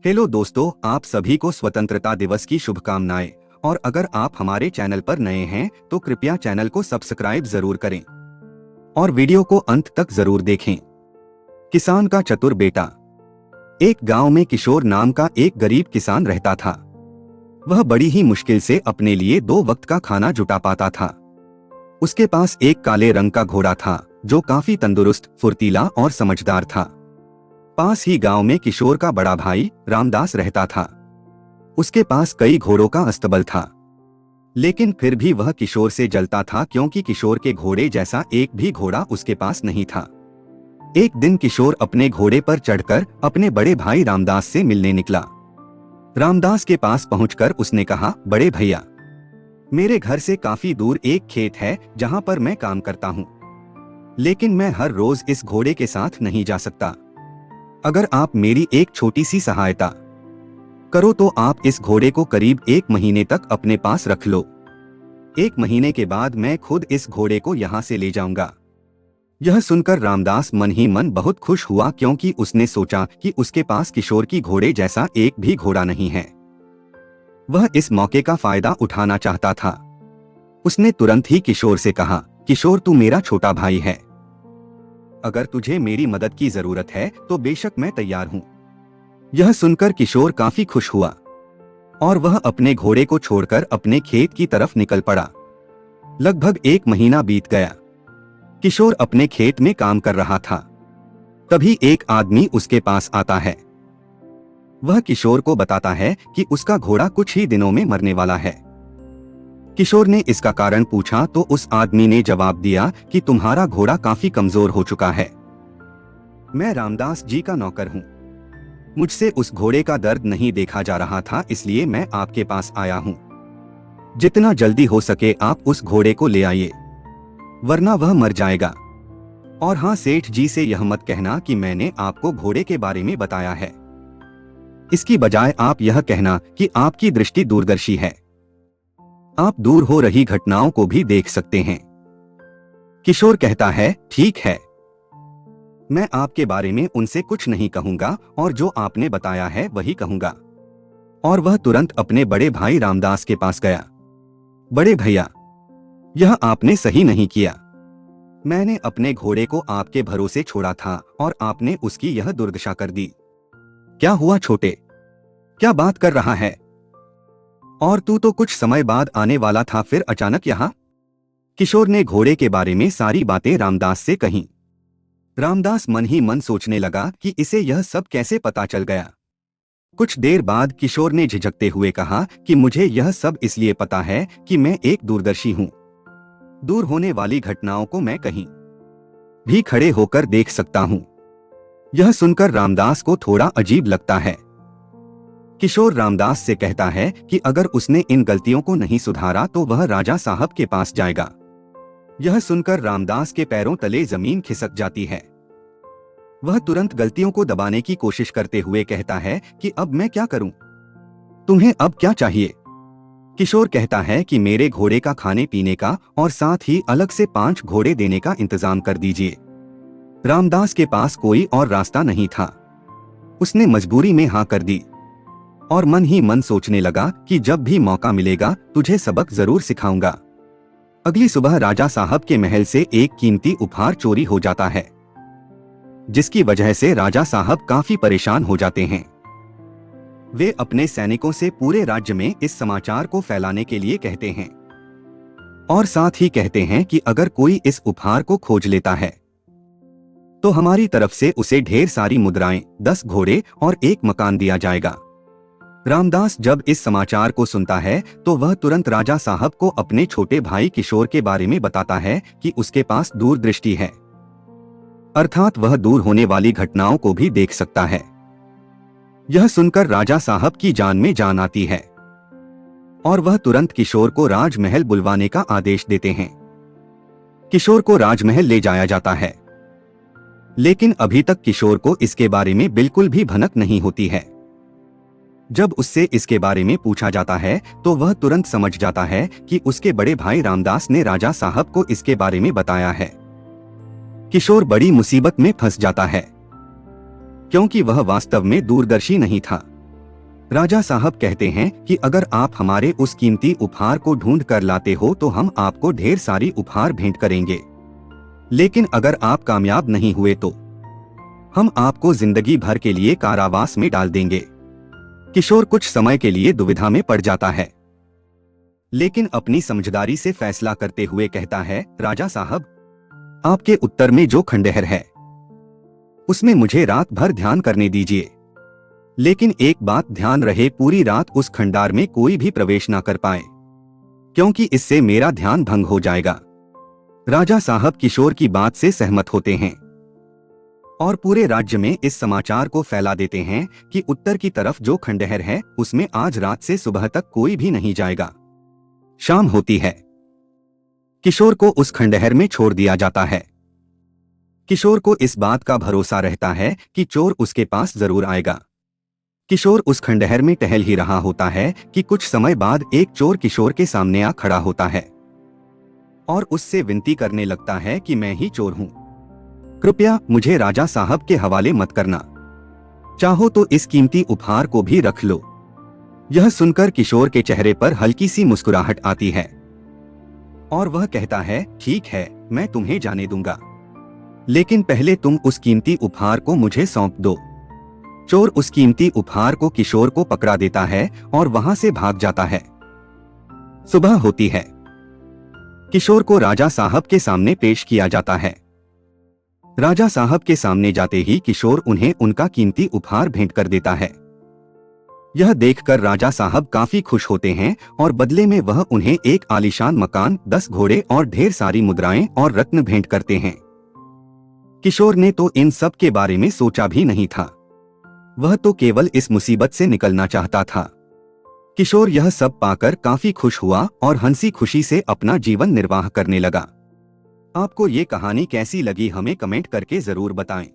Hello दोस्तों, आप सभी को स्वतंत्रता दिवस की शुभकामनाएं। और अगर आप हमारे चैनल पर नए हैं तो कृपया चैनल को सब्सक्राइब जरूर करें और वीडियो को अंत तक जरूर देखें। किसान का चतुर बेटा। एक गांव में किशोर नाम का एक गरीब किसान रहता था। वह बड़ी ही मुश्किल से अपने लिए 2 वक्त का खाना जुटा पाता था। उसके पास एक काले रंग का घोड़ा था जो काफी तंदुरुस्त, फुर्तीला और समझदार था। पास ही गांव में किशोर का बड़ा भाई रामदास रहता था। उसके पास कई घोड़ों का अस्तबल था, लेकिन फिर भी वह किशोर से जलता था क्योंकि किशोर के घोड़े जैसा एक भी घोड़ा उसके पास नहीं था। एक दिन किशोर अपने घोड़े पर चढ़कर अपने बड़े भाई रामदास से मिलने निकला। रामदास के पास पहुंचकर उसने कहा, बड़े भैया, मेरे घर से काफी दूर एक खेत है जहां पर मैं काम करता हूं, लेकिन मैं हर रोज इस घोड़े के साथ नहीं जा सकता। अगर आप मेरी एक छोटी सी सहायता करो तो आप इस घोड़े को करीब 1 महीने तक अपने पास रख लो। 1 महीने के बाद मैं खुद इस घोड़े को यहाँ से ले जाऊंगा। यह सुनकर रामदास मन ही मन बहुत खुश हुआ क्योंकि उसने सोचा कि उसके पास किशोर की घोड़े जैसा एक भी घोड़ा नहीं है। वह इस मौके का फायदा उठाना चाहता था। उसने तुरंत ही किशोर से कहा, किशोर, तू मेरा छोटा भाई है। अगर तुझे मेरी मदद की जरूरत है तो बेशक मैं तैयार हूं। यह सुनकर किशोर काफी खुश हुआ और वह अपने घोड़े को छोड़कर अपने खेत की तरफ निकल पड़ा। लगभग 1 महीना बीत गया। किशोर अपने खेत में काम कर रहा था। तभी एक आदमी उसके पास आता है। वह किशोर को बताता है कि उसका घोड़ा कुछ ही दिनों में मरने वाला है। किशोर ने इसका कारण पूछा तो उस आदमी ने जवाब दिया कि तुम्हारा घोड़ा काफी कमजोर हो चुका है। मैं रामदास जी का नौकर हूँ। मुझसे उस घोड़े का दर्द नहीं देखा जा रहा था, इसलिए मैं आपके पास आया हूँ। जितना जल्दी हो सके आप उस घोड़े को ले आइए, वरना वह मर जाएगा। और हाँ, सेठ जी से यह मत कहना कि मैंने आपको घोड़े के बारे में बताया है। इसकी बजाय आप यह कहना कि आपकी दृष्टि दूरदर्शी है, आप दूर हो रही घटनाओं को भी देख सकते हैं। किशोर कहता है, ठीक है, मैं आपके बारे में उनसे कुछ नहीं कहूंगा और जो आपने बताया है वही कहूंगा। और वह तुरंत अपने बड़े भाई रामदास के पास गया। बड़े भैया, यह आपने सही नहीं किया। मैंने अपने घोड़े को आपके भरोसे छोड़ा था और आपने उसकी यह दुर्दशा कर दी। क्या हुआ छोटे, क्या बात कर रहा है? और तू तो कुछ समय बाद आने वाला था, फिर अचानक यहाँ? किशोर ने घोड़े के बारे में सारी बातें रामदास से कहीं। रामदास मन ही मन सोचने लगा कि इसे यह सब कैसे पता चल गया। कुछ देर बाद किशोर ने झिझकते हुए कहा कि मुझे यह सब इसलिए पता है कि मैं एक दूरदर्शी हूँ। दूर होने वाली घटनाओं को मैं कहीं भी खड़े होकर देख सकता हूँ। यह सुनकर रामदास को थोड़ा अजीब लगता है। किशोर रामदास से कहता है कि अगर उसने इन गलतियों को नहीं सुधारा तो वह राजा साहब के पास जाएगा। यह सुनकर रामदास के पैरों तले जमीन खिसक जाती है। वह तुरंत गलतियों को दबाने की कोशिश करते हुए कहता है कि अब मैं क्या करूं? तुम्हें अब क्या चाहिए? किशोर कहता है कि मेरे घोड़े का खाने पीने का और साथ ही अलग से 5 घोड़े देने का इंतजाम कर दीजिए। रामदास के पास कोई और रास्ता नहीं था। उसने मजबूरी में हाँ कर दी और मन ही मन सोचने लगा कि जब भी मौका मिलेगा तुझे सबक जरूर सिखाऊंगा। अगली सुबह राजा साहब के महल से एक कीमती उपहार चोरी हो जाता है, जिसकी वजह से राजा साहब काफी परेशान हो जाते हैं। वे अपने सैनिकों से पूरे राज्य में इस समाचार को फैलाने के लिए कहते हैं और साथ ही कहते हैं कि अगर कोई इस उपहार को खोज लेता है तो हमारी तरफ से उसे ढेर सारी मुद्राएं, 10 घोड़े और 1 मकान दिया जाएगा। रामदास जब इस समाचार को सुनता है तो वह तुरंत राजा साहब को अपने छोटे भाई किशोर के बारे में बताता है कि उसके पास दूरदृष्टि है, अर्थात वह दूर होने वाली घटनाओं को भी देख सकता है। यह सुनकर राजा साहब की जान में जान आती है और वह तुरंत किशोर को राजमहल बुलवाने का आदेश देते हैं। किशोर को राजमहल ले जाया जाता है, लेकिन अभी तक किशोर को इसके बारे में बिल्कुल भी भनक नहीं होती है। जब उससे इसके बारे में पूछा जाता है तो वह तुरंत समझ जाता है कि उसके बड़े भाई रामदास ने राजा साहब को इसके बारे में बताया है। किशोर बड़ी मुसीबत में फंस जाता है, क्योंकि वह वास्तव में दूरदर्शी नहीं था। राजा साहब कहते हैं कि अगर आप हमारे उस कीमती उपहार को ढूंढ कर लाते हो तो हम आपको ढेर सारी उपहार भेंट करेंगे, लेकिन अगर आप कामयाब नहीं हुए तो हम आपको जिंदगी भर के लिए कारावास में डाल देंगे। किशोर कुछ समय के लिए दुविधा में पड़ जाता है, लेकिन अपनी समझदारी से फैसला करते हुए कहता है, राजा साहब, आपके उत्तर में जो खंडहर है उसमें मुझे रात भर ध्यान करने दीजिए, लेकिन एक बात ध्यान रहे, पूरी रात उस खंडार में कोई भी प्रवेश ना कर पाए, क्योंकि इससे मेरा ध्यान भंग हो जाएगा। राजा साहब किशोर की बात से सहमत होते हैं और पूरे राज्य में इस समाचार को फैला देते हैं कि उत्तर की तरफ जो खंडहर है उसमें आज रात से सुबह तक कोई भी नहीं जाएगा। शाम होती है, किशोर को उस खंडहर में छोड़ दिया जाता है। किशोर को इस बात का भरोसा रहता है कि चोर उसके पास जरूर आएगा। किशोर उस खंडहर में टहल ही रहा होता है कि कुछ समय बाद एक चोर किशोर के सामने आ खड़ा होता है और उससे विनती करने लगता है कि मैं ही चोर हूं, कृपया मुझे राजा साहब के हवाले मत करना, चाहो तो इस कीमती उपहार को भी रख लो। यह सुनकर किशोर के चेहरे पर हल्की सी मुस्कुराहट आती है और वह कहता है, ठीक है, मैं तुम्हें जाने दूंगा, लेकिन पहले तुम उस कीमती उपहार को मुझे सौंप दो। चोर उस कीमती उपहार को किशोर को पकड़ा देता है और वहां से भाग जाता है। सुबह होती है, किशोर को राजा साहब के सामने पेश किया जाता है। राजा साहब के सामने जाते ही किशोर उन्हें उनका कीमती उपहार भेंट कर देता है। यह देखकर राजा साहब काफी खुश होते हैं और बदले में वह उन्हें एक आलीशान मकान, 10 घोड़े और ढेर सारी मुद्राएं और रत्न भेंट करते हैं। किशोर ने तो इन सब के बारे में सोचा भी नहीं था, वह तो केवल इस मुसीबत से निकलना चाहता था। किशोर यह सब पाकर काफी खुश हुआ और हंसी खुशी से अपना जीवन निर्वाह करने लगा। आपको ये कहानी कैसी लगी हमें कमेंट करके जरूर बताएं।